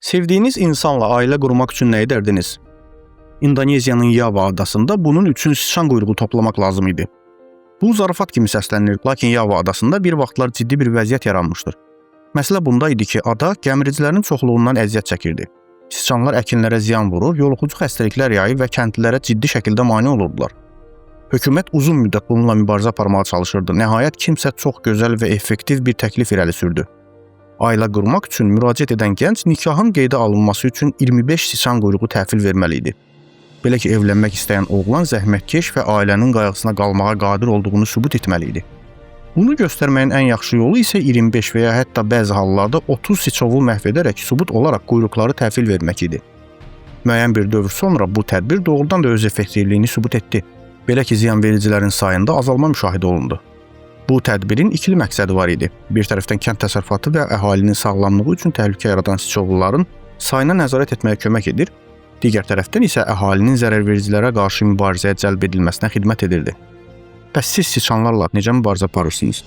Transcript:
Sevdiyiniz insanla ailə qurmaq üçün nə edərdiniz? İndoneziyanın Yava adasında bunun üçün sıçan quyruğu toplamaq lazım idi. Bu zarafat kimi səslənir, lakin Yava adasında bir vaxtlar ciddi bir vəziyyət yaranmışdır. Məsələ bunda idi ki, ada gəmiricilərin çoxluğundan əziyyət çəkirdi. Sıçanlar əkinlərə ziyan vurur, yoluxucu xəstəliklər yayır və kəndlilərə ciddi şəkildə mane olurdular. Hökumət uzun müddət bununla mübarizə aparmağa çalışırdı. Nəhayət kimsə çox gözəl və effektiv bir təklif irəli sürdü. Ailə qurmaq üçün müraciət edən gənc nikahın qeydə alınması üçün 25 sıçan quyruğu təhvil verməli idi. Belə ki, evlənmək istəyən oğlan zəhmətkeş və ailənin qayğısına qalmağa qadir olduğunu sübut etməli idi. Bunu göstərməyin ən yaxşı yolu isə 25 və ya hətta bəzi hallarda 30 sıçovu məhv edərək sübut olaraq quyruqları təhvil vermək idi. Müəyyən bir dövr sonra bu tədbir doğrudan da öz effektivliyini sübut etdi. Belə ki, ziyanvericilərin sayında azalma müşahidə olundu. Bu tədbirin ikili məqsədi var idi. Bir tərəfdən kənd təsərrüfatı və əhalinin sağlamlığı üçün təhlükə yaradan sıçovulların sayına nəzarət etməyə kömək edir, digər tərəfdən isə əhalinin zərərvericilərə qarşı mübarizəyə cəlb edilməsinə xidmət edirdi. Bəs siz sıçanlarla necə mübarizə aparırsınız?